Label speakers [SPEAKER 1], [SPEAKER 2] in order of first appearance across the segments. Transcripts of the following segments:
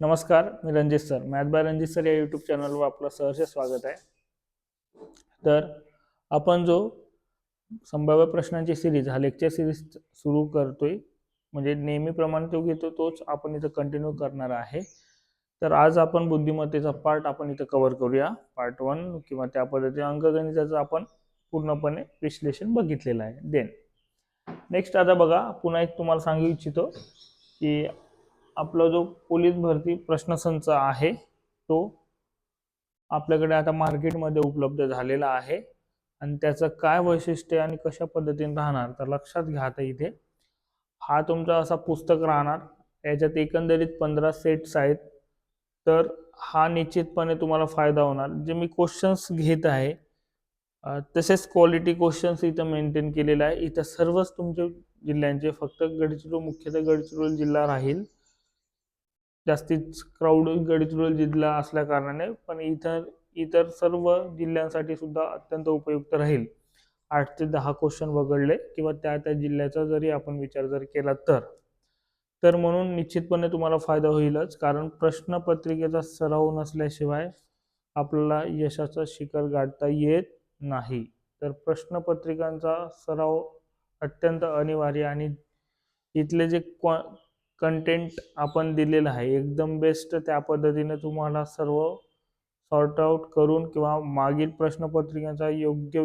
[SPEAKER 1] नमस्कार, मी Ranjit sir. Math by Ranjit sir या यूट्यूब चॅनलवर आपलं सहर्ष स्वागत आहे. तर आपण जो संभाव्य प्रश्नांची सिरीज हा लेक्चर सिरीज सुरू करतोय, म्हणजे नेहमीप्रमाणे तो घेतो तोच आपण इथं कंटिन्यू करणार आहे. तर आज आपण बुद्धिमत्तेचा पार्ट आपण इथं कव्हर करूया, पार्ट 1 किंवा त्या पद्धतीने अंकगणिताचं आपण पूर्णपणे विश्लेषण बघितलेलं आहे. देन नेक्स्ट आता बघा, पुन्हा एक तुम्हाला सांगू इच्छितो की आपला जो पोलीस भरती प्रश्नसंच आहे तो आपल्याकडे आता मार्केटमध्ये उपलब्ध झालेला आहे आणि त्याचं काय वैशिष्ट्य आणि कशा पद्धतीने राहणार तर लक्षात घ्या. आता इथे हा तुमचा असा पुस्तक राहणार, याच्यात एकंदरीत 15 सेट्स आहेत. तर हा निश्चितपणे तुम्हाला फायदा होणार. जे मी क्वेश्चन्स घेत आहे तसेच क्वालिटी क्वेश्चन्स इथं मेंटेन केलेला आहे. इथं सर्वच तुमच्या जिल्ह्यांचे, फक्त गडचिरोली मुख्यतः गडचिरोली जिल्हा राहील, जास्तीत क्राऊड गडचिरोली जिल्हा असल्या कारणाने, पण इतर सर्व जिल्ह्यांसाठी सुद्धा अत्यंत उपयुक्त राहील. 8 ते 10 क्वेश्चन वगळले किंवा त्या त्या जिल्ह्याचा जरी आपण विचार जर केला तर म्हणून निश्चितपणे तुम्हाला फायदा होईलच. कारण प्रश्नपत्रिकेचा सराव नसल्याशिवाय आपल्याला यशाचं शिखर गाठता येत नाही. तर प्रश्नपत्रिकांचा सराव अत्यंत अनिवार्य आणि इथले जे कंटेंट आपण दिलेलं आहे एकदम बेस्ट, त्या पद्धतीने तुम्हाला सर्व सॉर्ट आउट करून किंवा मागील प्रश्नपत्रिकांचा योग्य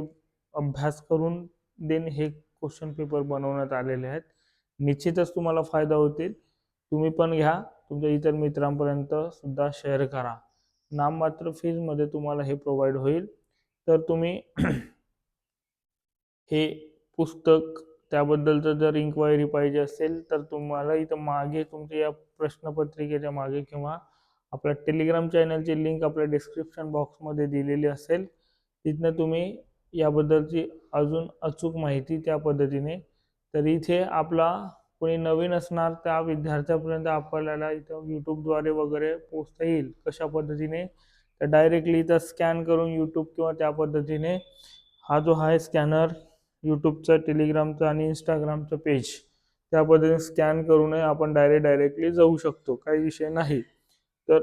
[SPEAKER 1] अभ्यास करून देन हे क्वेश्चन पेपर बनवण्यात आलेले आहेत. निश्चितच तुम्हाला फायदा होतील. तुम्ही पण घ्या, तुमच्या इतर मित्रांपर्यंत सुद्धा शेअर करा. नाममात्र फीजमध्ये तुम्हाला हे प्रोव्हाइड होईल. तर तुम्ही हे पुस्तक त्याबद्दलचं जर इन्क्वायरी पाहिजे असेल तर तुम्हाला इथं मागे तुमच्या या प्रश्नपत्रिकेच्या मागे किंवा आपल्या टेलिग्राम चॅनलची लिंक आपल्या डिस्क्रिप्शन बॉक्समध्ये दिलेली असेल. तिथनं तुम्ही याबद्दलची अजून अचूक माहिती त्या पद्धतीने, तर इथे आपला कोणी नवीन असणार त्या विद्यार्थ्यापर्यंत आपल्याला इथं यूट्यूबद्वारे वगैरे पोचता येईल. कशा पद्धतीने तर डायरेक्टली इथं स्कॅन करून यूट्यूब किंवा त्या पद्धतीने हा जो आहे स्कॅनर यूट्यूबचं, टेलिग्रामचं आणि इंस्टाग्रामचं पेज, त्या पद्धतीने स्कॅन करूनही आपण डायरेक्टली जाऊ शकतो, काही विषय नाही. तर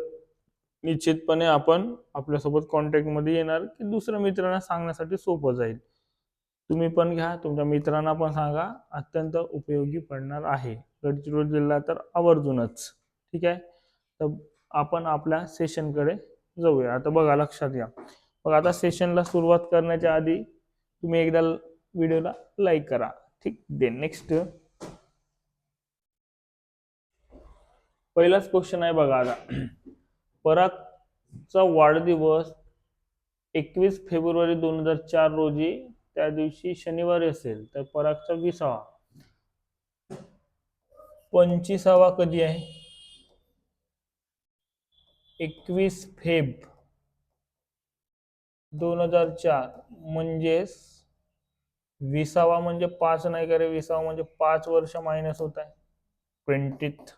[SPEAKER 1] निश्चितपणे आपण आपल्यासोबत कॉन्टॅक्टमध्ये येणार की दुसऱ्या मित्रांना सांगण्यासाठी सोपं जाईल. तुम्ही पण घ्या, तुमच्या मित्रांना पण सांगा, अत्यंत उपयोगी पडणार आहे. गडचिरोली जिल्हा तर आवर्जूनच. ठीक आहे, तर आपण आपल्या सेशनकडे जाऊया. आता बघा, लक्षात घ्या. बघा, आता सेशनला सुरुवात करण्याच्या आधी तुम्ही एकदा व्हिडिओला लाईक करा. ठीक, दे नेक्स्ट पहिलाच क्वेश्चन आहे बघा. आता परागचा वाढदिवस 21 फेब्रुवारी 2004 रोजी, त्या दिवशी शनिवारी असेल, तर परागचा 20वा 25वा कधी आहे? 21 फेब 2004 म्हणजेच 20वा म्हणजे 5 नाही का रे? 20वा म्हणजे 5 वर्ष मायनस होत आहे 20th,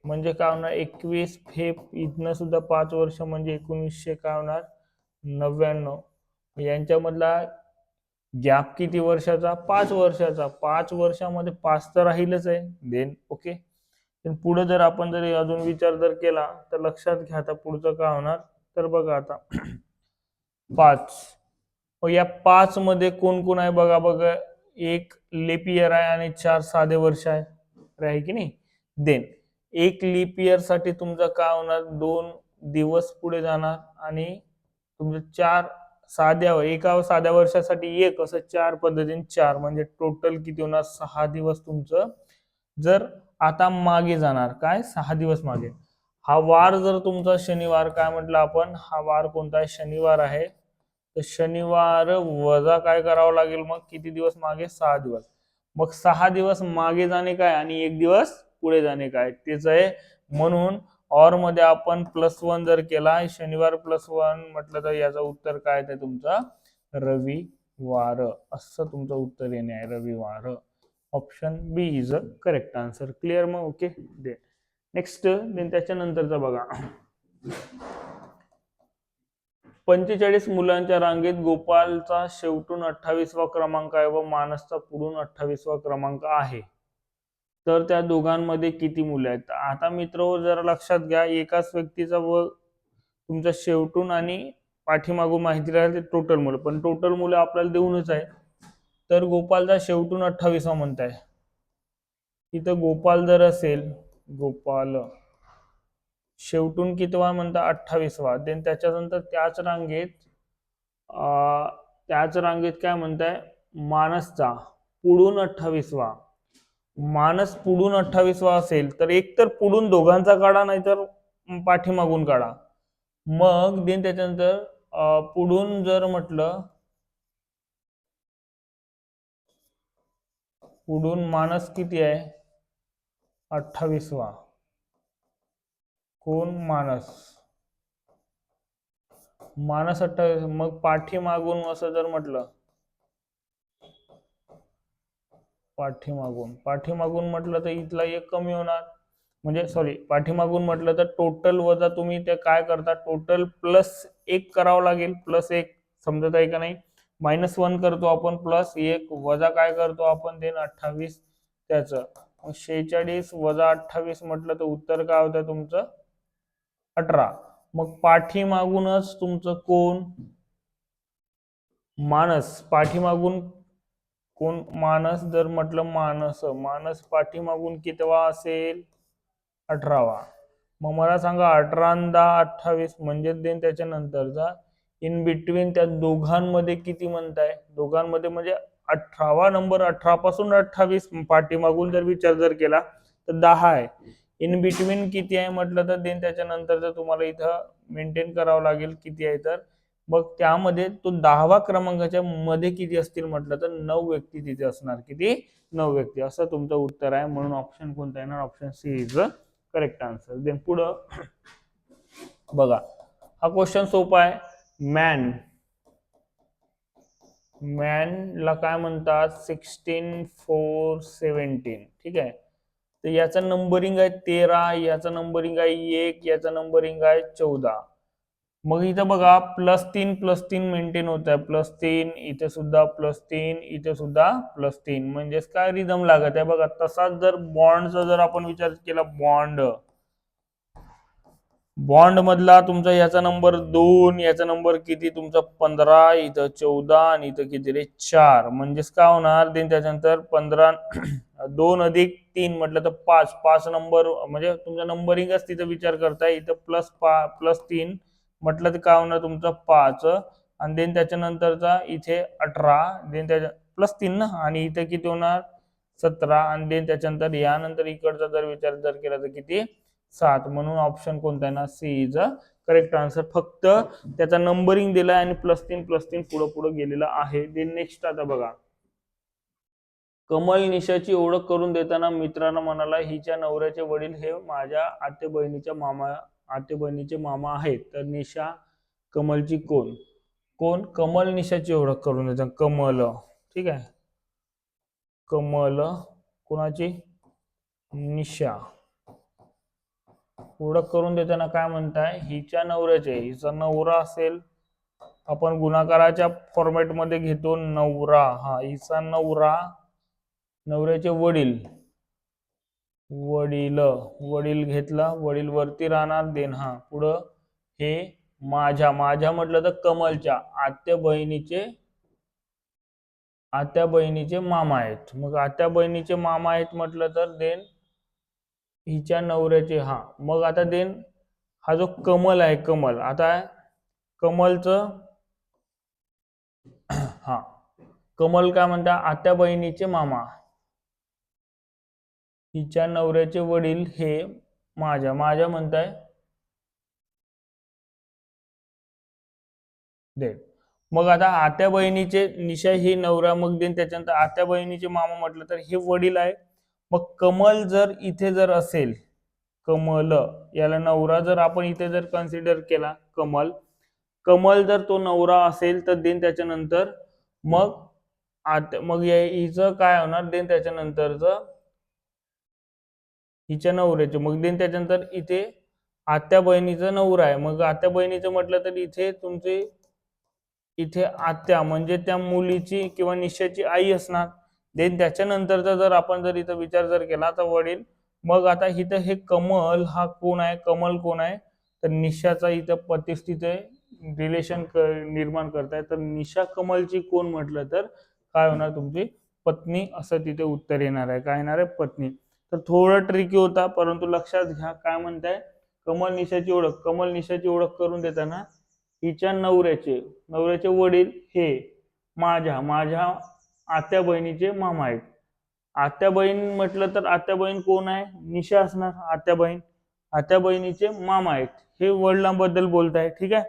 [SPEAKER 1] म्हणजे काय होणार? 21 फेब इथनं सुद्धा 5 वर्ष म्हणजे 1900 काय होणार? 99. यांच्यामधला गॅप किती वर्षाचा? 5 वर्षाचा. 5 वर्षामध्ये 5 तर राहीलच आहे. देन ओके, पुढे जर आपण जर अजून विचार जर केला तर लक्षात घ्या आता पुढचं काय होणार. तर बघा आता 5, या 5 मध्ये कोण कोण आहे बघा. बघा, एक लीप इयर आहे आणि 4 साधे वर्ष आहे की नाही. देन एक लीप इयर साठी तुमचं काय होणार? 2 दिवस पुढे जाणार आणि तुमचं 4 एका साध्या वर्षासाठी एक, असं 4 पद्धतीने 4, म्हणजे टोटल किती होणार? 6 दिवस तुमचं जर आता मागे जाणार. काय? 6 दिवस मागे. हा वार जर तुमचा शनिवार, काय म्हटलं आपण? हा वार कोणता आहे? शनिवार आहे. तर शनिवार वजा काय करावं लागेल मग? किती दिवस मागे? 6 दिवस. मग 6 दिवस मागे जाणे काय आणि 1 दिवस पुढे जाणे काय, तेच आहे. म्हणून और मध्ये आपण +1 जर केला, शनिवार +1 म्हटलं तर याचं उत्तर काय आहे तुमचा? रविवार, असं तुमचं उत्तर येणे आहे, रविवार. Option B is a correct answer. Clear? मग ओके, दे नेक्स्ट. देन त्याच्यानंतरचा बघा, 45 मुलांच्या रांगेत गोपालचा शेवटून 28वा क्रमांक आहे व मानसचा पुढून 28वा क्रमांक आहे. तर त्या दोघांमध्ये किती मुले आहेत? आता मित्र जरा लक्षात घ्या, एकाच व्यक्तीचा व तुमच्या शेवटून आणि पाठीमागून माहिती राहील टोटल मुलं, पण टोटल मुलं आपल्याला देऊनच आहे. तर गोपालचा शेवटून 28वा म्हणताय. इथं गोपाल जर असेल, गोपाल शेवटून कितवा म्हणता? 28वा. देन त्याच्यानंतर त्याच रांगेत काय म्हणताय? मानसचा पुढून 28वा. मानस पुढून 28वा असेल तर एक तर पुढून दोघांचा काढा, नाहीतर पाठीमागून काढा. मग देन त्याच्यानंतर पुढून जर म्हटलं, पुढून मानस किती आहे? 28वा. कोण? मानस. मानस 28. मग पाठीमागून असं जर म्हटलं, पाठीमागून म्हटलं तर इथला एक कमी होणार, म्हणजे सॉरी, पाठीमागून म्हटलं तर टोटल वजा तुम्ही ते काय करता, टोटल प्लस 1 करावं लागेल. प्लस 1 समजत आहे का नाही? -1 करतो आपण, प्लस 1 वजा काय करतो आपण? देन 28 त्याचं. 46 वजा 28 म्हटलं तर उत्तर काय होतं तुमचं? 18. मग पाठीमागूनच तुमचं कोण? मानस. पाठीमागून कोण? मानस. जर म्हटलं मानस पाठीमागून कितवा असेल? 18वा. मग मला सांगा 18 आणि 10 28 म्हणजे देन त्याच्यानंतरचा इन बिटवीन त्या दोघांमध्ये किती म्हणताय? दोघांमध्ये म्हणजे 18वा नंबर, 18 पासून 28 पाठीमागून जर विचार जर केला तर 10 आहे. इन बिटवीन किती आहे म्हटलं तर देन त्याच्यानंतर तुम्हाला इथं मेंटेन करावं लागेल किती आहे. तर मग त्यामध्ये तो 10वा क्रमांकाच्या मध्ये किती असतील म्हटलं तर 9 व्यक्ती तिथे असणार. किती? 9 व्यक्ती. असं तुमचं उत्तर आहे. म्हणून ऑप्शन कोणता येणार? Option C is correct answer. Then पुढं बघा, हा क्वेश्चन सोपा आहे. मॅनला काय म्हणतात? 16 4 17. ठीक आहे. तर याचा नंबरिंग आहे 13, याचा नंबरिंग आहे 1, याचा नंबरिंग आहे 14. मग इथं बघा +3 मेंटेन होत आहे. +3 इथे सुद्धा +3 इथे सुद्धा +3, म्हणजेच काय रिदम लागत आहे बघा. तसाच जर बॉन्डचा जर आपण विचार केला, बॉन्ड मधला तुमचा याचा नंबर 2, याचा नंबर किती तुमचा 15, इथं 14 आणि इथं किती रे 4, म्हणजेच काय होणार? देन त्याच्यानंतर 15 2 अधिक 3 म्हटलं तर 5 नंबर, म्हणजे तुमचा नंबरिंगच तिथं विचार करताय. इथं +3 म्हटलं तर काय होणार तुमचं 5, आणि देन त्याच्यानंतरचा इथे 18, देन त्याच्या +3 ना, आणि इथे किती होणार 17, आणि देन त्याच्यानंतर यानंतर इकडचा जर विचार जर केला तर किती 7. म्हणून ऑप्शन कोणता आहे ना? C is a correct answer. फक्त त्याचा नंबरिंग दिलाय आणि +3 पुढे पुढे गेलेला आहे. देन नेक्स्ट आता बघा, कमल निशाची ओळख करून देताना मित्रांना म्हणाला, हिच्या नवऱ्याचे वडील हे माझ्या आते बहिणीचे मामा आहेत. तर निशा कमलची कोण? कमल निशाची ओळख करून देतात. कमल. ठीक आहे. कमल कोणाची? निशा. ओळख करून देताना काय म्हणताय? हिच्या नवऱ्याचे. हिचा नवरा असेल, आपण गुणाकाराच्या फॉर्मॅट मध्ये घेतो नवरा. हा, हिचा नवरा, नवऱ्याचे वडील घेतला, वडील वरती राहणार. देन हा पुढं हे माझ्या म्हटलं तर कमलच्या आत्या बहिणीचे मामा आहेत. मग आत्या बहिणीचे मामा आहेत म्हटलं तर देन हिच्या नवऱ्याचे. हा, मग आता देन हा जो कमल आहे, कमल, आता कमलचं हा, कमल काय म्हणता? आत्या बहिणीचे मामा, हिच्या नवऱ्याचे वडील हे माझ्या म्हणताय. दे. मग आता आत्या बहिणीचे निशा ही नवरा, मग देन त्याच्यानंतर आत्या बहिणीचे मामा म्हटलं तर हे वडील आहे. मग कमल जर इथे जर असेल, कमल याला नवरा जर आपण इथे जर कन्सिडर केला, कमल जर तो नवरा असेल तर देन त्याच्यानंतर मग हिचं काय होणार? देन त्याच्यानंतरच हिच्या नवऱ्याचे, मग देन त्याच्यानंतर इथे आत्या बहिणीचा नवरा आहे. मग आत्या बहिणीचं म्हटलं तर इथे आत्या म्हणजे त्या मुलीची किंवा निशाची आई असणार. देन त्याच्यानंतरचा जर आपण जर इथं विचार जर केला तर वडील, मग आता इथं हे कमल हा कोण आहे, कमल कोण आहे, तर निशाचा इथं पतीस तिथे रिलेशन निर्माण करताय, तर निशा कमलची कोण म्हटलं तर काय होणार, तुमची पत्नी असं तिथे उत्तर येणार आहे. काय येणार आहे, पत्नी. तर थोडं ट्रिकी होता, परंतु लक्षात घ्या. काय म्हणताय, कमल निशाची ओळख, कमल निशाची ओळख करून देताना हिच्या नवऱ्याचे वडील हे माझ्या आत्या बहिणीचे मामा आहेत. आत्या बहीण म्हटलं तर आत्या बहीण कोण आहे, निशा असणार. आत्या बहिणीचे मामा आहेत, हे वडिलांबद्दल बोलताय. ठीक आहे.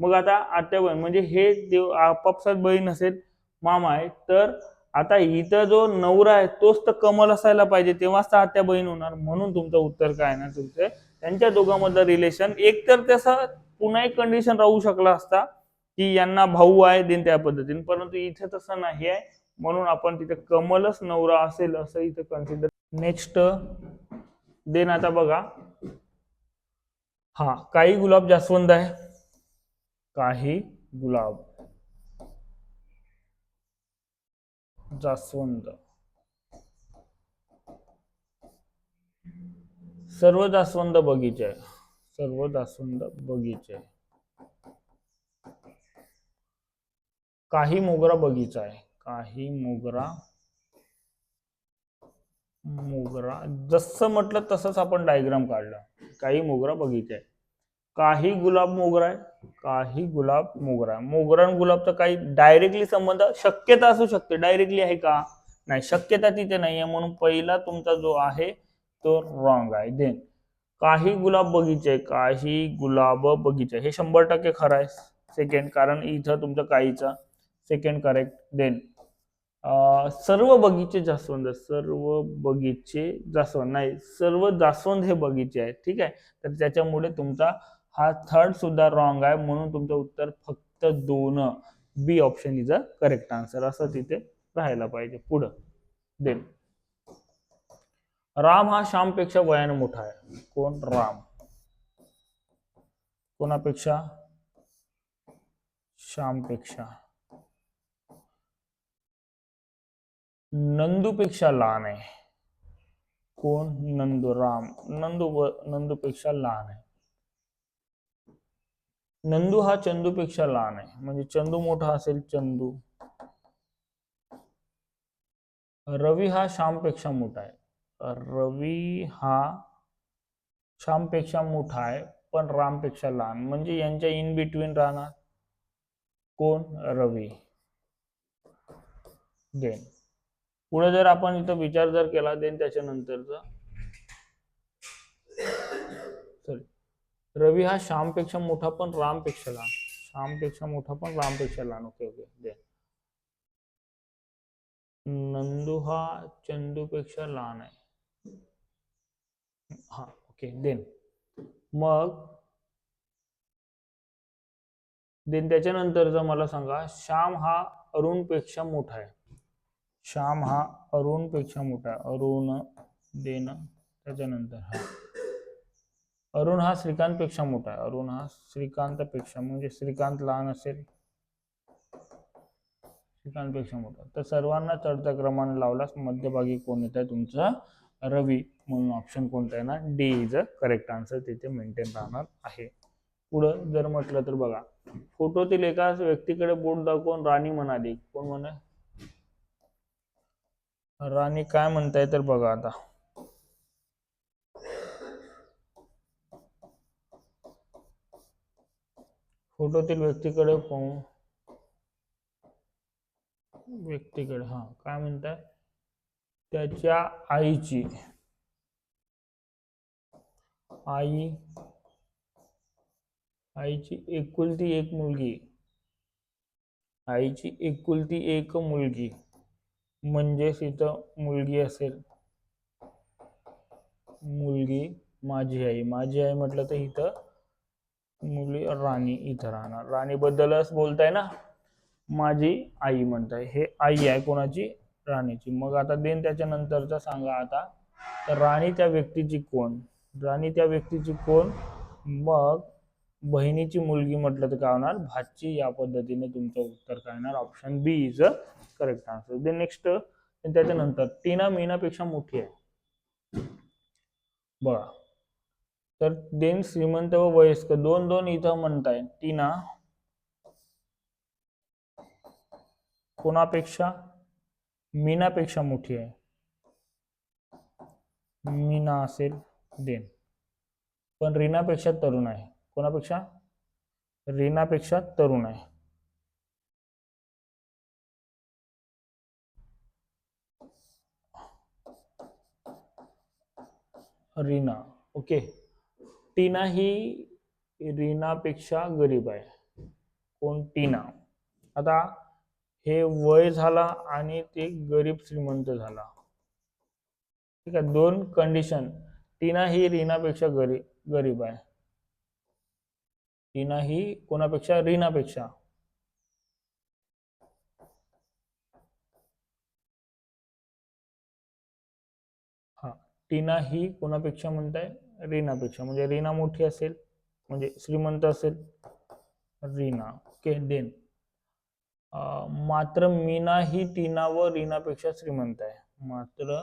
[SPEAKER 1] मग आता आत्या बहीण म्हणजे हे देव आपापसात बहीण असेल, मामा आहे. तर आता इथं जो नवरा आहे तोच तर कमल असायला पाहिजे, तेव्हाच तर आत्या बहीण होणार. म्हणून तुमचं उत्तर काय ना, तुमचं त्यांच्या दोघांमधलं रिलेशन एक तर तसं पुन्हा एक कंडिशन राहू शकला असता की यांना भाऊ आहे दिन त्या पद्धतीने, परंतु इथे तसं नाही आहे. म्हणून आपण तिथे कमलच नवरा असेल असं इथे कन्सिडर. नेक्स्ट देन आता बघा, हा काही गुलाब जास्वंद आहे, काही गुलाब जास्वंद, सर्व जास्वंद बगीचे आहे, सर्व जास्वंद बगीचे, काही मोगरा बगीचा आहे, काही मोगरा जसं म्हटलं तसंच आपण डायग्राम काढला. काही मोगरा बगीचा आहे, काही गुलाब मोगरा आहे, काही गुलाब मोगरा आहे. मोगरा आणि गुलाबचा काही डायरेक्टली संबंध शक्यता असू शकते, डायरेक्टली आहे का, नाही, शक्यता तिथे नाही आहे. म्हणून पहिला तुमचा जो आहे तो रॉंग आहे. देन काही गुलाब बगीचे, काही गुलाब बगीचे हे 100% खरं आहे. सेकंड, कारण इथं तुमचं काहीचा सेकंड करेक्ट. देन सर्व बगीचे जास्वंद, सर्व बगीचे जास्वंद नाही, सर्व जास्वंद हे बगीचे आहेत. ठीक आहे. तर त्याच्यामुळे तुमचा हा थर्ड सुद्धा रॉंग आहे. म्हणून तुमचं उत्तर फक्त 2 B option is a correct answer असं तिथे राहायला पाहिजे. पुढं देन राम हा श्यामपेक्षा वयाने मोठा आहे. कोण, राम कोणापेक्षा, श्यामपेक्षा. नंदूपेक्षा लहान आहे. कोण, नंदू. राम नंदूपेक्षा लहान आहे. नंदू हा चंदूपेक्षा लहान आहे, म्हणजे चंदू मोठा असेल, चंदू. रवी हा श्यामपेक्षा मोठा आहे, रवी हा श्यामपेक्षा मोठा आहे पण रामपेक्षा लहान, म्हणजे यांच्या इन बिटवीन राहणार कोण, रवी. देन पुढे जर आपण इथं विचार जर केला, देन त्याच्यानंतरचा रवी हा श्यामपेक्षा मोठा पण रामपेक्षा लहान, श्यामपेक्षा मोठा पण रामपेक्षा लहान. Okay okay. देन नंदू हा चंदूपेक्षा लहान आहे. हा ओके. देन मग देन त्याच्यानंतरचा मला सांगा, श्याम हा अरुणपेक्षा मोठा आहे. श्याम हा अरुणपेक्षा मोठा आहे. अरुण. देन त्याच्यानंतर हा अरुण हा श्रीकांतपेक्षा मोठा आहे. अरुण हा श्रीकांतपेक्षा, म्हणजे श्रीकांत लहान असेल, श्रीकांतपेक्षा मोठा. तर सर्वांना चढत्या क्रमाने लावल्यास मध्यभागी कोण येत आहे, तुमचा रवी. म्हणून ऑप्शन कोणता आहे ना, D is a correct answer तिथे मेंटेन राहणार आहे. पुढं जर म्हटलं तर बघा, फोटोतील एका व्यक्तीकडे बोट दाखवून राणी म्हणाली. कोण म्हणे, राणी काय म्हणताय तर बघा आता, फोटोतील व्यक्तीकडे हा काय म्हणताय, त्याच्या आईची आईची एकुलती एक मुलगी, आईची एकुलती एक मुलगी, म्हणजेच इथं मुलगी असेल, मुलगी. माझी आई म्हटलं तर इथं मुली राणी इथं राहणार. राणी बद्दलच बोलताय ना, माझी आई म्हणताय, हे आई आहे कोणाची, राणीची. मग आता देन त्याच्यानंतरचा सांगा आता, तर राणी त्या व्यक्तीची कोण, राणी त्या व्यक्तीची कोण, मग बहिणीची मुलगी म्हटलं तर काय होणार, भाची. या पद्धतीने तुमचं उत्तर काय येणार, option B is a correct answer. Then next आणि त्याच्यानंतर टीना मीनापेक्षा मोठी आहे बघा. तर देन श्रीमंत व वयस्क दोन दोन इथं म्हणताय. टीना कोणापेक्षा? मीनापेक्षा मोठी आहे. मीना असेल देन, पण रीनापेक्षा तरुण आहे. कोणापेक्षा? रीनापेक्षा तरुण आहे. रीना ओके. टीना ही रीनापेक्षा गरीब आहे. कोण? टीना. आता हे वय झाला आणि ते गरीब श्रीमंत झाला. ठीक आहे, दोन कंडिशन. टीना ही रीनापेक्षा गरीब आहे. टीना ही कोणापेक्षा? रीनापेक्षा. हा, टीना ही कोणापेक्षा म्हणताय? रीनापेक्षा. म्हणजे रीना मोठी असेल म्हणजे श्रीमंत असेल रीना. ओके देन मात्र मीना ही टीना व रीनापेक्षा श्रीमंत आहे. मात्र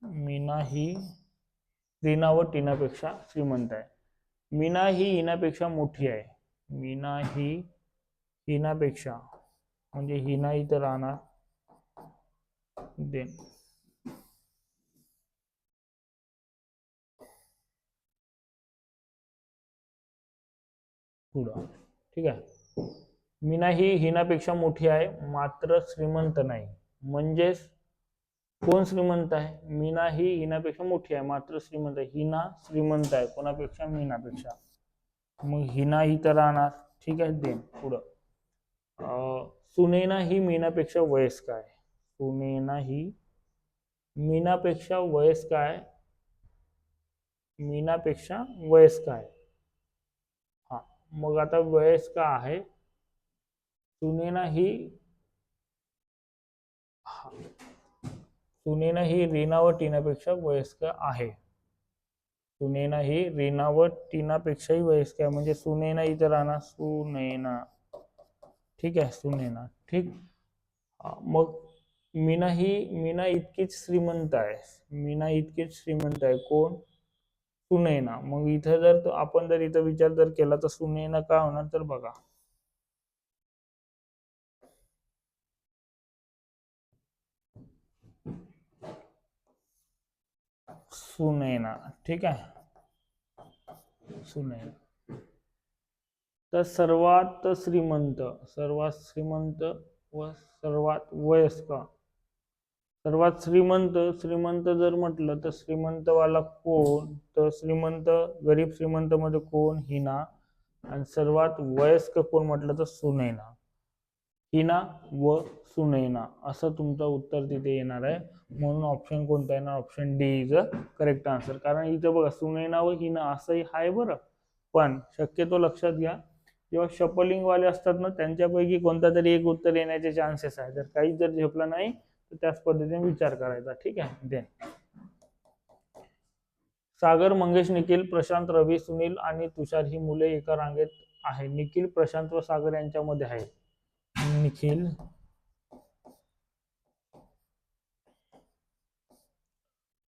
[SPEAKER 1] मीना ही रीना व टीनापेक्षा श्रीमंत आहे. मीना ही हिनापेक्षा मोठी आहे. मीना ही हिनापेक्षा, म्हणजे हिना इथं राहणार देन पुढं. ठीक आहे, मीना ही हिनापेक्षा मोठी आहे मात्र श्रीमंत नाही. म्हणजेच कोण श्रीमंत आहे? मीना ही हिनापेक्षा मोठी आहे मात्र श्रीमंत आहे. हिना श्रीमंत आहे कोणापेक्षा? मीनापेक्षा. मग हिना इथं राहणार. ठीक आहे देन पुढं सुनैना ही मीनापेक्षा वयस्क आहे. सुनैना ही मीनापेक्षा वयस्क आहे. मीनापेक्षा वयस्क आहे. हा, मग आता वयस्क आहे सुनैना ही. सुनैना ही रीना व टीनापेक्षा वयस्क आहे. सुनैना ही रीना व टीनापेक्षाही वयस्क आहे. म्हणजे सुनैना इथं राहणार सुनैना. ठीक आहे, सुनैना. ठीक. मग मीना इतकीच श्रीमंत आहे. मीना इतकीच श्रीमंत आहे. कोण? सुनैना. मग इथं जर आपण जर इथं विचार जर केला तर सुनैना काय होणार? तर बघा सुनैना. ठीक आहे, सुनैना. तर सर्वात श्रीमंत व सर्वात वयस्क. सर्वात श्रीमंत जर म्हटलं तर श्रीमंतवाला कोण? तर श्रीमंत, गरीब श्रीमंत मध्ये कोण? हिना. आणि सर्वात वयस्क कोण म्हटलं तर सुनैना. हिना व सुनैना असं तुमचं उत्तर तिथे येणार आहे. म्हणून ऑप्शन कोणता येणार? Option D is a correct answer. कारण इथं बघा सुनैना व हिना असंही आहे बरं, पण शक्यतो लक्षात घ्या जेव्हा शपलिंग वाले असतात ना त्यांच्यापैकी कोणता तरी एक उत्तर येण्याचे चान्सेस आहे. जर काही जर झेपलं नाही तर त्याच पद्धतीने विचार करायचा. ठीक आहे देन सागर, मंगेश, निखिल, प्रशांत, रवी, सुनील आणि तुषार ही मुले एका रांगेत आहे. निखिल, प्रशांत व सागर यांच्यामध्ये आहे. निखिल,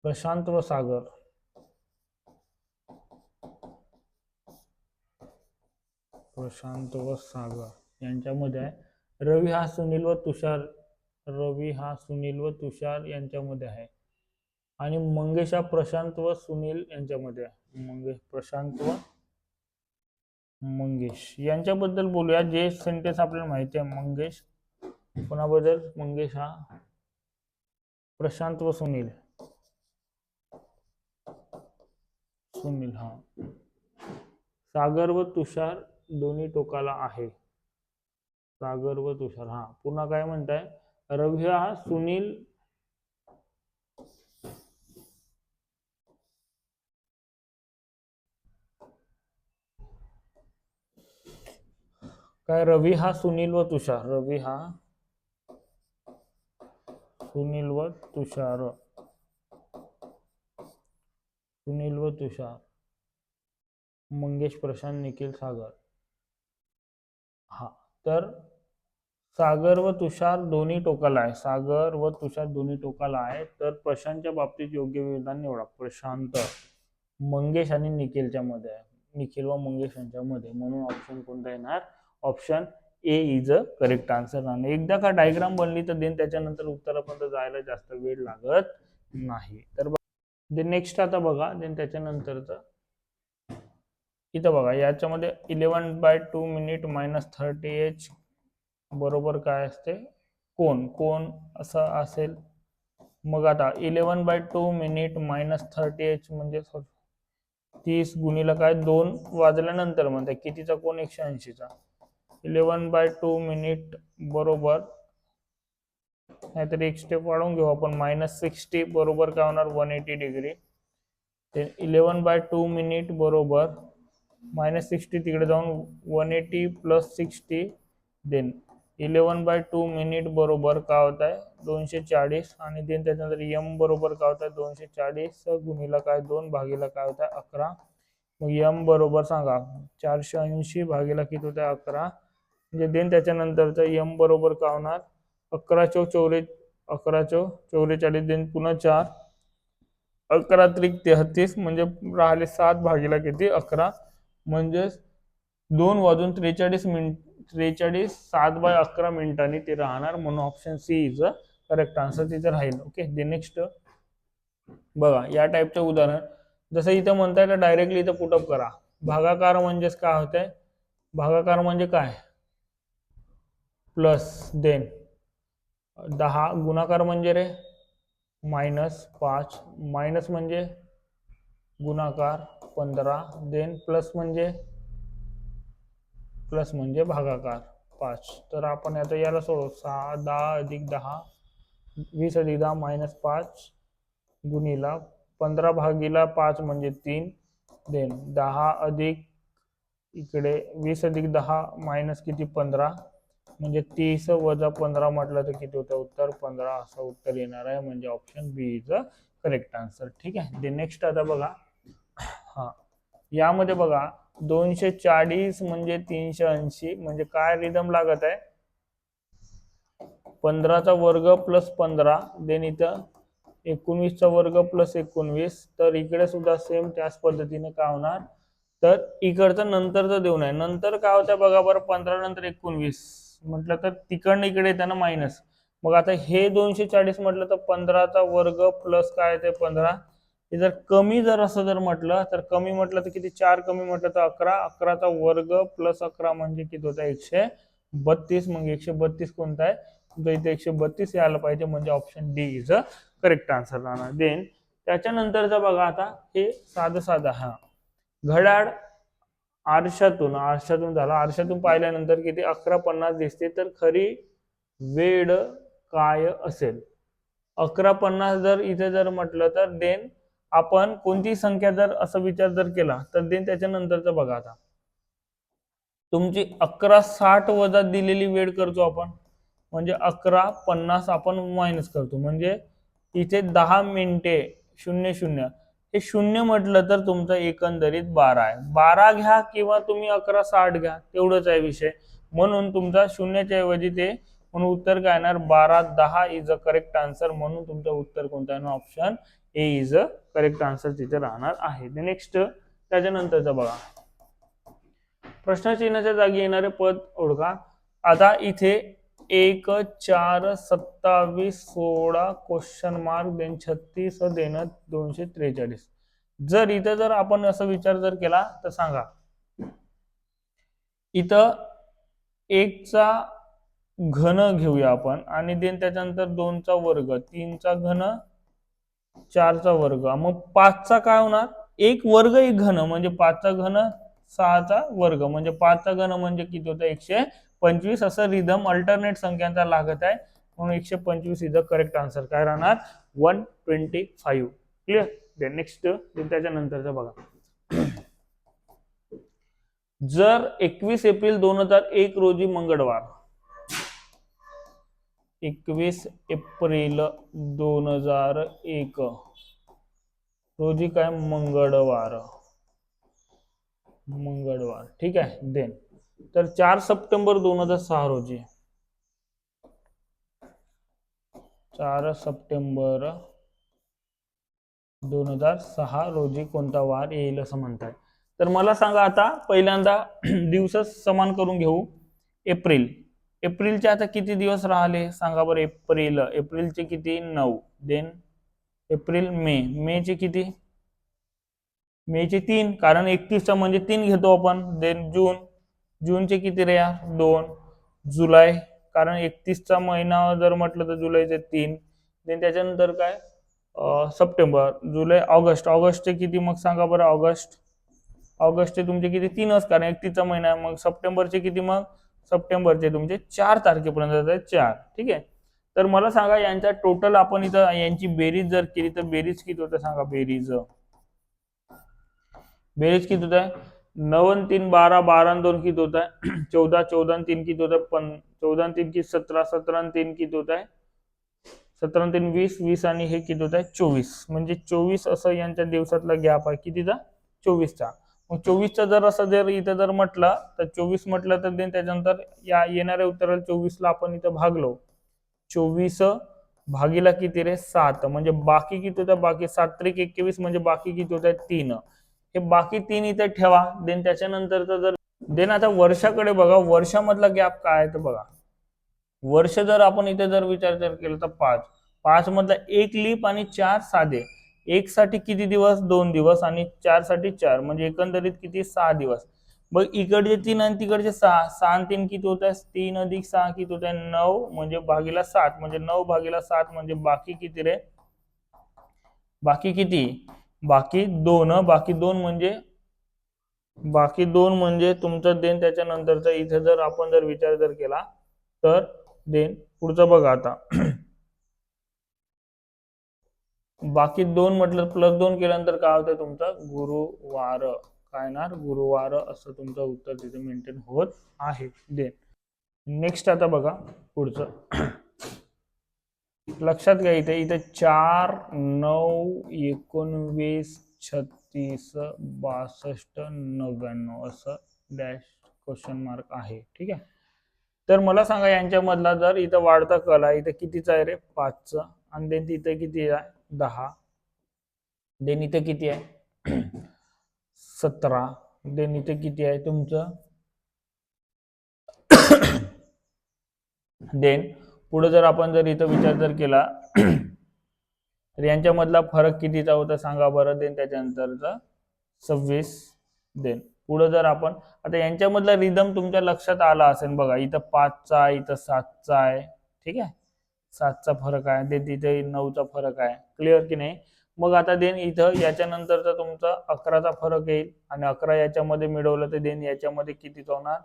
[SPEAKER 1] प्रशांत व सागर. प्रशांत व सागर यांच्यामध्ये आहे. रवी हा सुनील व तुषार यांच्यामध्ये आहे. आणि मंगेश हा प्रशांत व सुनील यांच्यामध्ये आहे. प्रशांत व मंगेश यांच्याबद्दल बोलूया. जे सेंटेन्स आपल्याला माहिती आहे मंगेश कोणाबद्दल? मंगेश हा प्रशांत व सुनील. हा. सागर व तुषार दोन्ही टोकाला आहे. सागर व तुषार. हा, पुन्हा काय म्हणताय? रवी हा सुनील काय? रवी हा सुनील व तुषार. रवी हा सुनील व तुषार. सुनील व तुषार. मंगेश, प्रशांत, निखिल, सागर. हा, तर सागर व तुषार दोन्ही टोकाला आहे. सागर व तुषार दोन्ही टोकाला आहे. तर प्रशांतच्या बाबतीत योग्य विधान निवडा. प्रशांत मंगेश आणि निखिलच्या मध्ये आहे. निखिल व मंगेश यांच्या मध्ये, म्हणून ऑप्शन कोणता येणार? Option A is a correct answer. आणि एकदा का डायग्राम बनली तर देन त्याच्यानंतर उत्तरापर्यंत जायला जास्त वेळ लागत नाही. तर नेक्स्ट आता बघा, देन त्याच्यानंतरचं इथं बघा, याच्यामध्ये 11/2 मिनिट मायनस 30h बरोबर काय असते? कोण कोण असं असेल. मग आता 11/2 मिनिट मायनस 30h म्हणजे 30 गुणिला काय 2 वाजल्यानंतर म्हणते कितीचा कोण? 180चा. 11/2 मिनिट बरोबर, नाहीतर एक स्टेप वाढवून घेऊ आपण, -60 बरोबर काय होणार? 180 डिग्री. 11/2 मिनिट बरोबर -60 तिकडे जाऊन 180 + 60, देन 11/2 मिनिट बरोबर काय होत आहे? 240. आणि देन त्याच्यानंतर m बरोबर काय होत आहे? 240 गुणिला काय 2 भागीला काय होत आहे? 11. मग m बरोबर सांगा, 480 भागीला किती होत आहे? 11. म्हणजे देन त्याच्यानंतरचं m बरोबर काय होणार? 11×4 देन पुन्हा 4, 11×3 = 33, म्हणजे राहिले 7 भागीला किती? 11. म्हणजे 2 वाजून 43 मिनिट, 7/11 मिनिटांनी ते राहणार, म्हणून option C is a correct answer तिथे राहील. ओके, दे नेक्स्ट बघा, या टाईपचं उदाहरण जसं इथं म्हणताय तर डायरेक्टली इथं पुटअप करा. भागाकार म्हणजेच काय होतंय? भागाकार म्हणजे काय? Plus, then 10. गुणाकार म्हणजे रे -5. मायनस म्हणजे गुणाकार 15. देन प्लस म्हणजे भागाकार 5. तर आपण आता याला सोडू. 6 10 + 10 20 + 10 -5 गुणिला 15 भागीला 5 म्हणजे 3, देन 10 अधिक इकडे 20 + 10 मायनस किती? 15, म्हणजे 30 - 15 म्हटलं तर किती होतं? उत्तर 15 असं उत्तर येणार आहे. म्हणजे option B is a correct answer. ठीक आहे, दे नेक्स्ट आता बघा. हा, यामध्ये बघा 240 म्हणजे 380, म्हणजे काय रिदम लागत आहे? 15चा वर्ग + 15, देन इथं 19चा वर्ग + 19. तर इकडे सुद्धा सेम त्याच पद्धतीने काय होणार? तर इकडचं नंतरचं देऊन आहे. नंतर काय होतं बघा बरं, 15 नंतर 19 म्हटलं तर तिकडनं इकडे येताना मायनस. मग आता हे 240 म्हटलं तर 15चा वर्ग प्लस काय येते? 15. हे जर कमी जर असं जर म्हटलं तर कमी म्हटलं तर किती? 4 कमी म्हटलं तर 11. 11चा वर्ग + 11 म्हणजे किती होतं? 132. मग 132 कोणता आहे? इथे 132 यायला पाहिजे, म्हणजे option D is a correct answer राहणार. देन त्याच्यानंतरचा बघा, आता हे साधं साधं. हा, घड्याळ आरशातून झाला. आरशातून पाहिल्यानंतर किती? 11:50 दिसते. तर खरी वेळ काय असेल? 11:50 जर इथे जर म्हटलं तर देन आपण कोणती संख्या जर असा विचार जर केला तर देन त्याच्यानंतरचं बघा. आता तुमची 11:60 वजा दिलेली वेळ करतो आपण, म्हणजे 11:50 आपण मायनस करतो, म्हणजे इथे 10 मिनिटे 00. हे 0 म्हटलं तर तुमचं एकंदरीत 12 आहे. 12 घ्या किंवा तुम्ही 11:60 घ्या, तेवढंच आहे विषय. म्हणून तुमचा 0च्या ऐवजी ते, म्हणून उत्तर काय येणार? 12:10 इज अ करेक्ट आन्सर. म्हणून तुमचं उत्तर कोणतं आहे? Option A is a correct answer तिथे राहणार आहे. नेक्स्ट त्याच्यानंतरचं बघा, प्रश्नचिन्हाच्या जागी येणारे पद ओळखा. आता इथे 1 4 27 16 क्वेश्चन मार्क, देन 36 देन 243. जर इथं जर आपण असा विचार जर केला तर सांगा, इथं 1चा घन घेऊया आपण, आणि देन त्याच्यानंतर 2चा वर्ग, 3चा घन, 4चा वर्ग, मग 5चा काय होणार? 1 वर्ग 1 घन, म्हणजे 5चा घन 6चा वर्ग, म्हणजे 5चा घन म्हणजे किती होतं? 125. असं रिदम अल्टरनेट संख्यांचा लागत आहे, म्हणून 125 इज द करेक्ट आन्सर. काय राहणार? 125. क्लिअर? देन नेक्स्ट त्याच्यानंतरचं बघा. जर 21 एप्रिल 2001 रोजी मंगळवार, 21 एप्रिल 2001 रोजी काय? मंगळवार. ठीक आहे. देन तर 4 सप्टेंबर 2006 रोजी, 4 सप्टेंबर 2006 रोजी कोणता वार येईल असं म्हणताय. तर मला सांगा आता पहिल्यांदा दिवस समान करून घेऊ. एप्रिल. एप्रिलचे आता किती दिवस राहिले सांगा बरं. एप्रिलचे किती 9. देन एप्रिल मे चे किती. मेचे 3 कारण 31चा म्हणजे 3 घेतो आपण. देन जूनचे किती रे 2. जुलै कारण 31चा महिना जर म्हटलं तर जुलैचे 3. देन त्याच्यानंतर काय सप्टेंबर. जुलै ऑगस्टचे किती मग सांगा बरं. ऑगस्टचे तुमचे किती 3च कारण 31चा महिना आहे. मग सप्टेंबरचे किती मग. सप्टेंबरचे तुमचे 4 तारखेपर्यंत 4. ठीक आहे. तर मला सांगा यांचा टोटल आपण इथं यांची बेरीज जर केली तर बेरीज किती होतं सांगा. बेरीज किती होत आहे. 9 आणि 3 12, 12 आणि 2 किती होत आहे 14, 14 आणि 3 किती होत आहे 14 आणि 3 किती 17, 17 आणि 3 किती होत आहे 17 आणि 3 20, 20 आणि हे किती होत आहे 24. म्हणजे 24 असं यांच्या दिवसातला गॅप आहे कितीचा 24चा. मग 24चा जर असं जर इथं जर म्हटलं तर 24 म्हटलं तर त्याच्यानंतर या येणाऱ्या उत्तराला 24ला आपण इथं भागलो. 24 भागीला किती रे 7. म्हणजे बाकी किती होतं बाकी 7 त्रिक 21 म्हणजे बाकी किती होत आहे 3. हे बाकी 3 इथे ठेवा. देन त्याच्यानंतरचा जर देन आता वर्षाकडे बघा. वर्षामधला गॅप काय आहे तर बघा. वर्ष जर आपण इथे जर विचार केला तर 5 मधला 1 लीप आणि 4 साधे. 1 साठी किती दिवस 2 दिवस आणि 4 साठी 4 म्हणजे एकंदरीत किती 6 दिवस. मग इकडचे 3 आणि तिकडचे 6. 6 आणि 3 किती होत आहे 3 अधिक 6 किती होत आहे 9 म्हणजे भागीला 7 म्हणजे 9 भागीला 7 म्हणजे बाकी किती रे. बाकी किती बाकी 2. बाकी 2 म्हणजे तुमचं देन त्याच्यानंतरचा इथे जर आपण जर विचार जर केला तर देन पुढचं बघा आता. बाकी 2 म्हटलं प्लस 2 केल्यानंतर काय होतं तुमचं गुरुवार. काय ना गुरुवार असं तुमचं उत्तर तिथे मेंटेन होत आहे. देन नेक्स्ट आता बघा पुढचं. लक्षात घ्या इथे 4 9 19 36 62 99 असं डॅश क्वेश्चन मार्क आहे. ठीक आहे. तर मला सांगा यांच्यामधला जर इथं वाढता कल आहे इथं कितीचा आहे रे 5चा. आणि देन इथं किती आहे 10. देन इथं किती आहे 17. देन इथं किती आहे तुमचं देन पुढे जर आपण जर इथं विचार जर केला तर यांच्यामधला फरक कितीचा होता सांगा बरं. देन त्याच्यानंतरचा 26. देन पुढे जर आपण आता यांच्यामधला रिदम तुमच्या लक्षात आला असेल बघा. इथं 5चा इथं 7चा आहे. ठीक आहे. 7चा फरक आहे. देन तिथे 9चा फरक आहे. क्लिअर की नाही. मग आता देन इथं याच्यानंतरचा तुमचा 11चा फरक येईल आणि 11 याच्यामध्ये मिळवलं तर देन याच्यामध्ये कितीचा होणार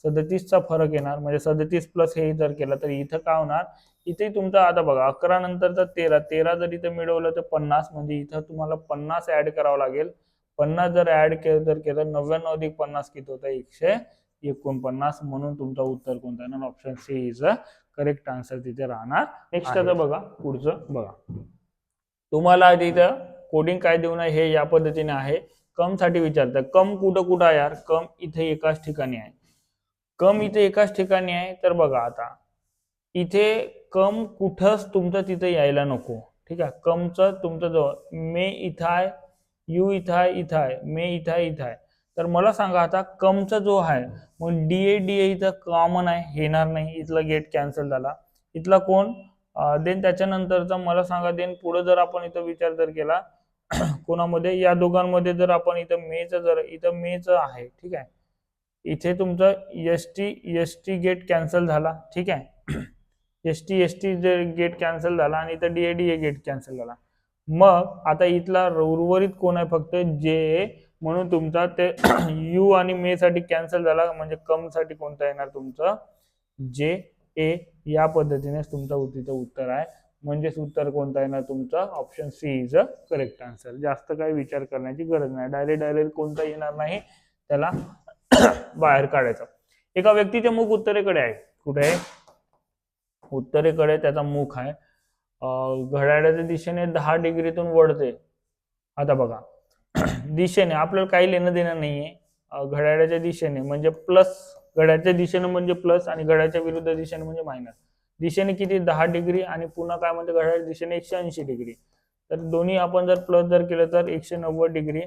[SPEAKER 1] 37चा फरक येणार. म्हणजे 37 प्लस हे जर केलं तर इथं काय होणार इथे तुमचं आता बघा 11 नंतरचा 13 जर इथं मिळवलं तर 50 म्हणजे इथं तुम्हाला 50 ऍड करावं लागेल. 50 जर ऍड जर केलं 99 अधिक 50 किती होतं 149. म्हणून तुमचं उत्तर कोणतं येणार option C is a correct answer तिथे राहणार. नेक्स्ट आता बघा पुढचं बघा. तुम्हाला इथं कोडिंग काय देऊ नये हे या पद्धतीने आहे. कम साठी विचारतात. कम कुठं आहे यार. कम इथे एकाच ठिकाणी आहे. कम इथे एकाच ठिकाणी आहे. तर बघा आता इथे कम कुठंच तुमचं तिथे यायला नको. ठीक आहे. कमचं तुमचं जवळ मे इथं आहे. यू इथं आहे इथं आहे. मे इथं आहे इथं आहे. तर मला सांगा आता कमचा जो आहे मग डीए इथं कॉमन आहे येणार नाही. इथला गेट कॅन्सल झाला. इथला कोण देन त्याच्यानंतरचा मला सांगा. देन पुढे जर आपण इथं विचार जर केला कोणामध्ये या दोघांमध्ये जर आपण इथं मेचं आहे. ठीक आहे. इथे तुमचं एसटी गेट कॅन्सल झाला. ठीक आहे. एसटी गेट कॅन्सल झाला आणि इथं डीए गेट कॅन्सल झाला. मग आता इथला उर्वरित कोण आहे फक्त जे. म्हणून तुमचा ते यू आणि मे साठी कॅन्सल झाला. म्हणजे कम साठी कोणता येणार तुमचं जे ए. या पद्धतीने तुमचं तिथं उत्तर आहे. म्हणजेच उत्तर कोणता येणार तुमचं option C is a correct answer. जास्त काही विचार करण्याची गरज नाही. डायरेक्ट कोणता येणार नाही त्याला बाहेर काढायचं. एका व्यक्तीचे मुख उत्तरेकडे आहे. कुठे आहे उत्तरेकडे त्याचा मुख आहे. घड्याळाच्या दिशेने 10 डिग्रीतून वळते. आता बघा दिशेने आपल्याला काही लेणं देणं नाहीये. घड्याळाच्या दिशेने म्हणजे प्लस. घड्याळाच्या दिशेने म्हणजे प्लस आणि घड्याळाच्या विरुद्ध दिशेने म्हणजे मायनस. दिशेने किती 10 डिग्री आणि पुन्हा काय म्हणते घड्याळाच्या दिशेने 180 डिग्री. तर दोन्ही आपण जर प्लस जर केलं तर 190 डिग्री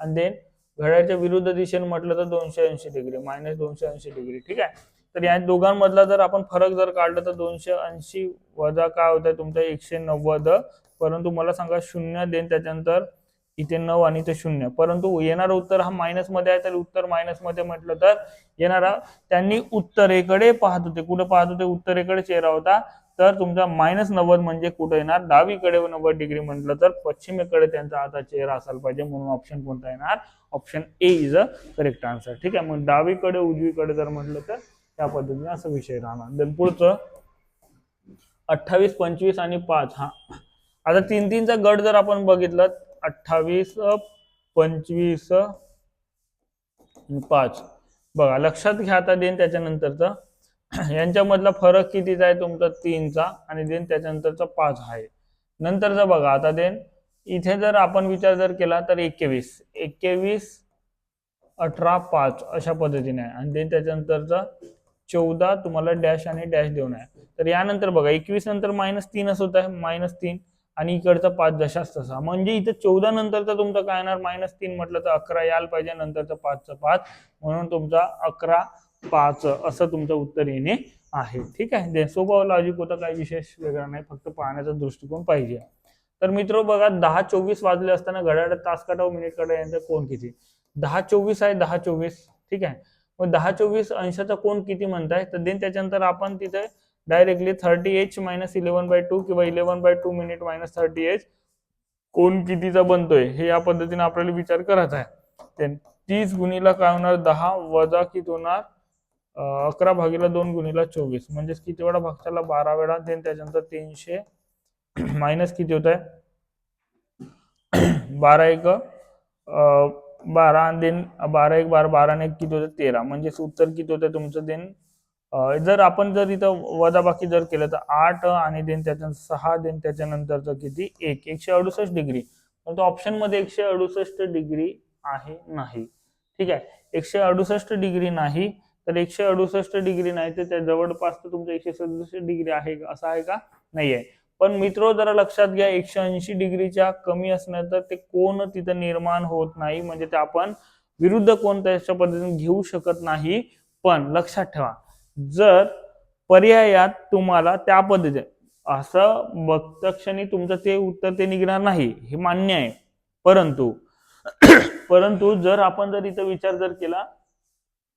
[SPEAKER 1] आणि देन घड्याळाच्या विरुद्ध दिशेने म्हटलं तर 280 डिग्री मायनस 280 डिग्री. ठीक आहे. तर या दोघांमधला जर आपण फरक जर काढला तर 280 वजा काय होत आहे तुमचं 190. परंतु मला सांगा 0 देन त्याच्यानंतर इथे 9 आणि इथे 0. परंतु येणारा उत्तर हा मायनस मध्ये आहे तर उत्तर मायनस मध्ये म्हटलं तर येणारा त्यांनी उत्तरेकडे पाहत होते. कुठे पाहत होते? उत्तरेकडे चेहरा होता. तर तुमचा -90 म्हणजे कुठे येणार? डावीकडे 90 डिग्री म्हटलं तर पश्चिमेकडे त्यांचा आता चेहरा असायला पाहिजे. म्हणून ऑप्शन कोणता येणार? Option A is a correct answer. ठीक आहे. मग डावीकडे उजवीकडे जर म्हटलं तर त्या पद्धतीने असा विषय राहणार. देन पुढचं 28, 25 आणि 5. हा आता 3-3चा गट जर आपण बघितलं 28, 25 आणि 5 बघा लक्षात घ्या. आता देन त्याच्यानंतरचा यांच्यामधला फरक कितीचा आहे तुमचा 3चा आणि देन त्याच्यानंतरचा 5 आहे. नंतरचा बघा आता देन इथे जर आपण विचार जर केला तर 21, 18, 5 अशा पद्धतीने आहे आणि देन त्याच्यानंतरचा 14 तुम्हाला डॅश आणि डॅश देऊन आहे. तर यानंतर बघा 21 नंतर -3 होत आहे -3 आणि इकडचा 5 जशाच तसा. म्हणजे इथे 14 नंतरचा तुमचा काय येणार? -3 म्हटलं तर 11 यायला पाहिजे. नंतरचा 5चा 5 म्हणून तुमचा 11, 5 असं तुमचं उत्तर येणे आहे. ठीक आहे. सोपं लॉजिक होतं, काही विशेष वेगळा नाही, फक्त पाहण्याचा दृष्टिकोन पाहिजे. तर मित्र बघा 10:24 वाजले असताना घड्याळात तास काटा व मिनिट काटा यांचा कोन किती? 10:24 आहे 10:24. ठीक आहे. मग 10:24 अंशाचा कोन किती म्हणताय? तर देन त्याच्यानंतर आपण तिथे डायरेक्टली 30h - 11/2 किंवा 11/2 मिनिट - 30h कोन कितीचा बनतोय हे या पद्धतीने आपल्याला विचार करायचा आहे. 30 गुणिला काय होणार? 10 वजा किती होणार? 11/2 गुणिला 24 म्हणजे किती वेळा भागशाला? 12 वेळा. देन त्याच्यानंतर 300 मायनस किती होत आहे? 12 1 12 आणि देन 12 1 12 12 आणि 1 किती होतं? 13. म्हणजे उत्तर किती होतं तुमचं? देन जर आपण जर इथं वजाबाकी जर केलं तर 8 आणि देन त्याच्यानंतर 6 देन त्याच्यानंतरचं किती? 1 168 डिग्री. परंतु ऑप्शन मध्ये 168 डिग्री आहे नाही. ठीक आहे. 168 डिग्री नाही तर 168 डिग्री नाही तर त्या जवळपास तर तुमचं 167 डिग्री आहे असं आहे का? नाही आहे. पण मित्र जरा लक्षात घ्या 180 डिग्रीच्या कमी असणार तर ते कोन तिथं निर्माण होत नाही. म्हणजे ते आपण विरुद्ध कोन त्याच्या पद्धतीने घेऊ शकत नाही. पण लक्षात ठेवा जर पर्यायात तुम्हाला त्या पद्धतीने असं बघता क्षणी तुमचं ते उत्तर ते निघणार नाही हे मान्य आहे. परंतु जर आपण जर इथं विचार जर केला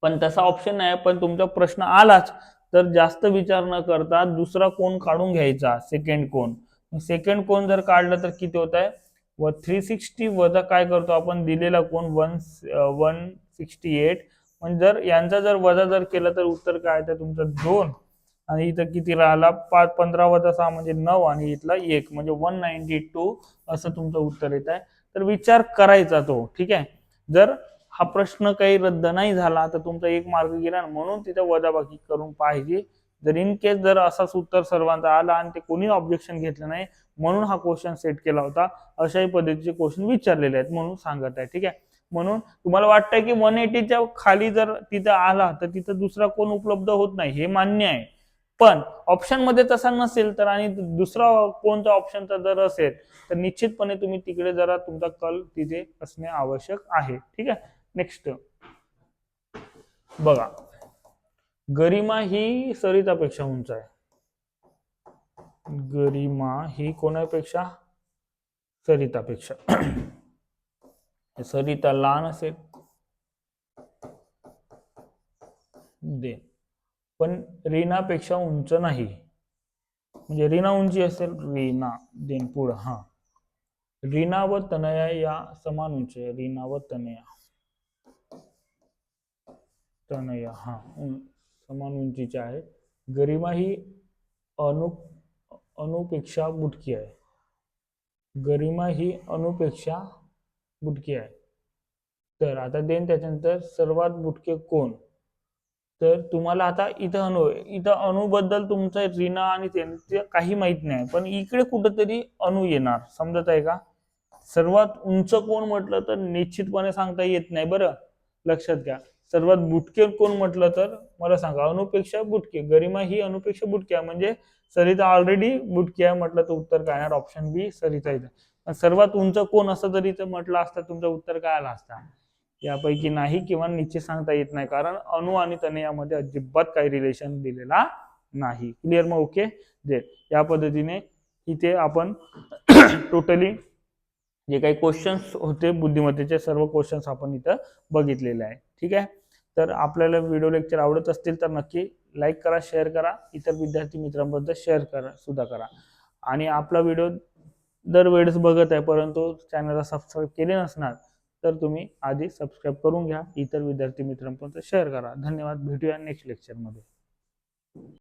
[SPEAKER 1] पण तसा ऑप्शन नाही पण तुमचा प्रश्न आलाच तर जास्त विचार न करता दुसरा कोन काढून घ्यायचा. सेकंड कोन. सेकंड कोन जर काढलं तर किती होत आहे? 360 वजा काय करतो आपण दिलेला कोन 168. म्हणजे जर यांचा जर वजा जर केला तर उत्तर काय आहे? तुमचं 2 आणि इथं किती राहिला? 5 15 वजा 6 म्हणजे 9 आणि इथला 1 म्हणजे 192 असं तुमचं उत्तर येत आहे. तर विचार करायचा तो. ठीक आहे. जर हा प्रश्न काही रद्द नाही झाला तर तुमचा 1 मार्क गेला. म्हणून तिथे वजाबाकी करून पाहिजे. जर इन केस जर असाच उत्तर सर्वांचा आला आणि ते कोणी ऑब्जेक्शन घेतलं नाही म्हणून हा क्वेश्चन सेट केला होता. अशाही पद्धतीचे क्वेश्चन विचारलेले आहेत म्हणून सांगत आहे. ठीक आहे. म्हणून तुम्हाला वाटतंय की 180च्या खाली जर तिथं आला तर तिथं दुसरा कोन उपलब्ध होत नाही हे मान्य आहे. पण ऑप्शन मध्ये तसा नसेल तर आणि दुसरा कोणता ऑप्शनचा जर असेल तर निश्चितपणे तुम्ही तिकडे जरा तुमचा कल तिथे असणे आवश्यक आहे. ठीक आहे. नेक्स्ट बघा गरिमा ही सरितापेक्षा उंच आहे. गरिमा ही कोणापेक्षा? सरितापेक्षा. सरिता लहान असेल दे पण रीनापेक्षा उंच नाही. म्हणजे रीना उंची असेल रीना देन पुढं हा रीना व तनया या समान उंची आहे. रीना व तनया हा समान उंचीचे आहे. गरिमा ही अनुपेक्षा बुटकी आहे. गरिमा ही अनुपेक्षा बुटकी आहे. तर आता देन त्याच्यानंतर सर्वात बुटके कोण? तर तुम्हाला आता इथं अणुबद्दल तुमचं रीना आणि ते काही माहित नाही पण इकडे कुठंतरी अणु येणार. समजत आहे का? सर्वात उंच कोण म्हटलं तर निश्चितपणे सांगता येत नाही. बरं लक्षात घ्या सर्वात बुटके कोण म्हटलं तर मला सांगा, अनुपेक्षा बुटके. गरिमा ही अनुपेक्षा बुटके आहे, म्हणजे सरिता ऑलरेडी बुटके आहे म्हटलं तर उत्तर काय येणार? ऑप्शन बी सरिता इथे. सर्वात उंच कोण असं जरी म्हटलं असतं तुमचं उत्तर काय आलं असतं? यापैकी नाही किंवा निश्चित सांगता येत नाही, कारण अणु आणि तण यामध्ये अजिबात काही रिलेशन दिलेला नाही. क्लिअर? मग ओके. जे या पद्धतीने इथे आपण टोटली जे काही क्वेश्चन्स होते बुद्धिमत्तेचे सर्व क्वेश्चन्स आपण इथं बघितलेले आहे. ठीक आहे. तर आपल्याला व्हिडिओ लेक्चर आवडत असतील तर नक्की लाईक करा, शेअर करा, इतर विद्यार्थी मित्रांबद्दल शेअर करा सुद्धा करा. आणि आपला व्हिडिओ दरवेळेस बघत आहे परंतु चॅनलला सबस्क्राईब केले नसणार तर तुम्ही आधी सबस्क्राईब करून घ्या, इतर विद्यार्थी मित्रांपर्यंत शेअर करा. धन्यवाद. भेटूया नेक्स्ट लेक्चरमध्ये.